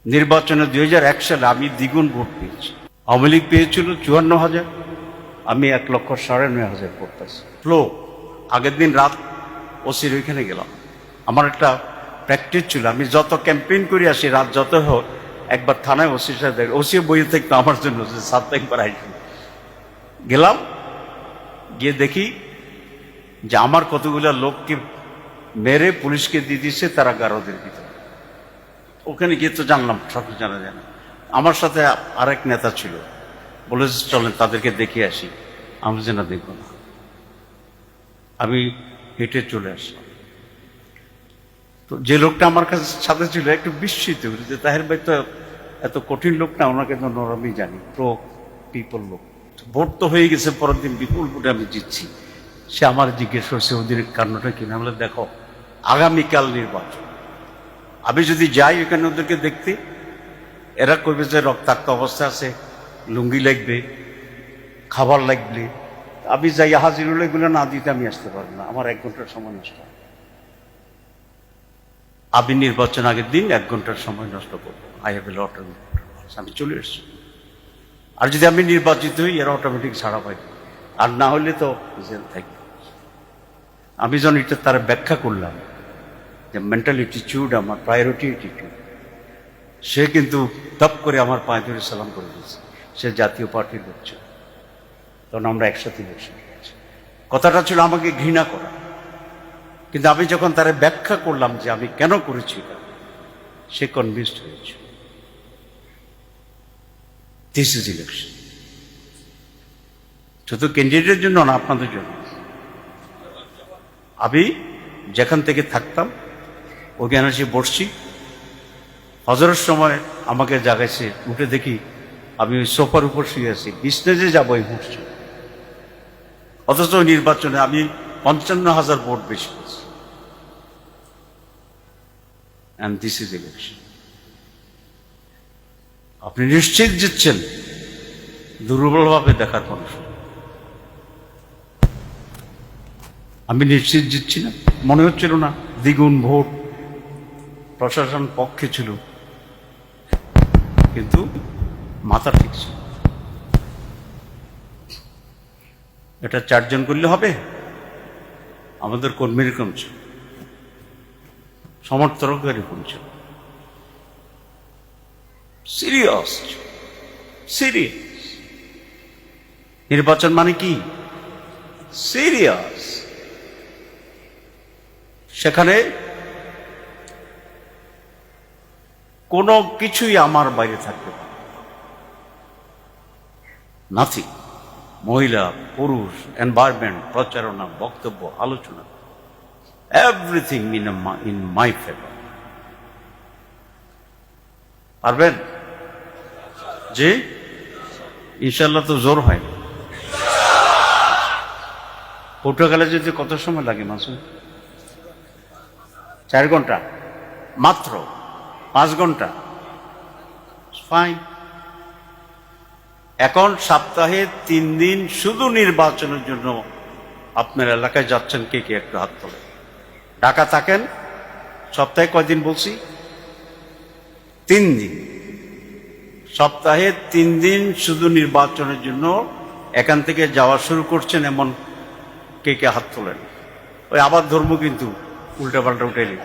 নির্বাচনে 2001 সালে আমি দ্বিগুণ ভোট পেয়েছি। আওয়ামী লীগ পেয়েছিল 54,000, আমি 1,09,000 ভোট পাইছি। ফ্লো আগের দিন রাত ওসির ওইখানে গেলাম। আমার একটা প্র্যাকটিস ছিল, আমি যত ক্যাম্পেইন করে আসি রাত যত হোক একবার থানায় ওসির সাথে, ওসিও বইয়ে থাকতো আমার জন্য যে সাথে একবার আসবে। গেলাম, গিয়ে দেখি যে আমার কতগুলো লোককে মেরে পুলিশকে দিয়ে দিচ্ছে তারা গারদের ভিতরে। ওখানে গিয়ে তো জানলাম সব জানা যায় না। আমার সাথে আরেক নেতা ছিল, বলে চলেন তাদেরকে দেখে আসি। আমি যেন দেখবো না, আমি হেঁটে চলে আসলাম। তো যে লোকটা আমার কাছে সাথে ছিল একটু বিস্মিত যে তাহের ভাই তো এত কঠিন লোক না, ওনাকে তো আমি জানি প্রো পিপল লোক। ভোট তো হয়ে গেছে, পরের দিন বিপুল ভোটে আমি জিতছি। সে আমার জিজ্ঞেস করছে ওদের কারণটা কিনা। বলে দেখো আগামীকাল নির্বাচন, আমি যদি যাই ওখানে ওদেরকে দেখতে, এরা কইবে যে রক্তাক্ত অবস্থা আছে, লুঙ্গি লাগবে, খাবার লাগবে। আমি যাই হাজির হলে এগুলো না দিতে আমি আসতে পারবো না, আমার 1 ঘন্টার সময় নষ্ট হয়। আমি নির্বাচন আগের দিন 1 ঘন্টার সময় নষ্ট করবো। I have a lot of, আমি চলে এসছি। আর যদি আমি নির্বাচিত হই এরা অটোমেটিক ছাড়া পাই, আর না হলে তো জেল থাকবে। আমি যখন এটা তার ব্যাখ্যা করলাম যে মেন্টাল অ্যাটিটিউড আমার প্রায়োরিটি অ্যাটিটিউড, সে কিন্তু তপ করে আমার পায়ে ধরে সালাম করে দিয়েছে। সে জাতীয় পার্টির লোক ছিল, তখন আমরা একসাথে ইলেকশন করেছি। কথাটা ছিল আমাকে ঘৃণা করা, কিন্তু আমি যখন তার ব্যাখ্যা করলাম যে আমি কেন করেছি এটা, সে কনভিন্সড হয়েছে। দিস ইজ ইলেকশন, শুধু ক্যান্ডিডেটের জন্য না, আপনাদের জন্য। আমি যেখান থেকে থাকতাম ওখানে এসে বসছি, হজরের সময় আমাকে জাগাইছে, উঠে দেখি আমি ওই সোফার উপর শুয়ে আছি, বিছনাতে যাবো এই উঠছি। অথচ নির্বাচনে আমি 55,000 ভোট বেশি পেয়েছি। And this is election. আপনি নিশ্চিত জিতছেন, দুর্বলভাবে দেখার মানুষ। আমি নিশ্চিত জিতছি না, মনে হচ্ছিল না। দ্বিগুণ ভোট, প্রশাসন পক্ষে ছিল, কিন্তু মাথা ঠিক ছিল। এটা 4 জন করলে হবে? আমাদের কর্মীর কম ছিল, সমর্থককারী কম ছিল। সিরিয়াস সিরিয়াস নির্বাচন মানে কি? সিরিয়াস। সেখানে কোনো কিছুই আমার বাইরে থাকতে পারে নাথিং। মহিলা, পুরুষ, এনভায়রনমেন্ট, প্রচারণা, বক্তব্য, আলোচনা, এভরিথিং ইন মাই ফেভার। পারবেন? জি ইনশাল্লাহ। তো জোর হয় পর্তুগালে যেতে কত সময় লাগে মাসুদ? 4 ঘন্টা মাত্র, 5 ঘন্টা, ফাইন। এখন সপ্তাহে 3 দিন শুধু নির্বাচনের জন্য আপনার এলাকায় যাচ্ছেন কে কে? একটু হাত তোলেন। ঢাকা থাকেন, সপ্তাহে কয়দিন বলছি? 3 দিন। সপ্তাহে 3 দিন শুধু নির্বাচনের জন্য এখান থেকে যাওয়া শুরু করছেন, এমন কে কে হাত তোলেন? ওই আবার ধর্ম কিন্তু উল্টা পাল্টা উঠে নিন।